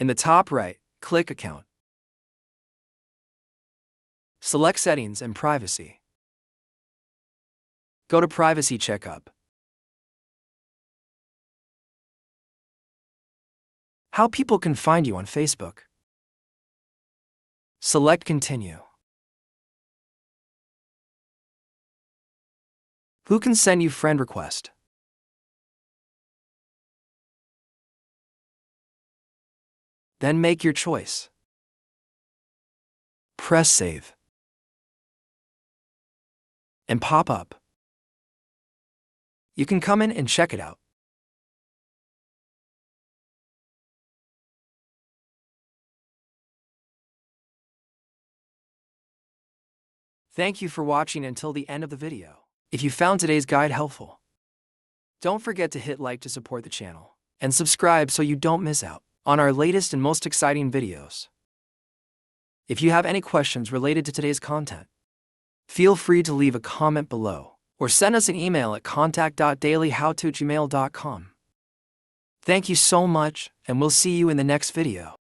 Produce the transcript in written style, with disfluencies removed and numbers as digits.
In the top right, click Account. Select Settings and Privacy. Go to Privacy Checkup. How people can find you on Facebook. Select Continue. Who can send you friend request? Then make your choice. Press Save. And pop up. You can come in and check it out. Thank you for watching until the end of the video. If you found today's guide helpful, don't forget to hit like to support the channel and subscribe so you don't miss out on our latest and most exciting videos. If you have any questions related to today's content, feel free to leave a comment below or send us an email at contact.dailyhowto@gmail.com. Thank you so much, and we'll see you in the next video.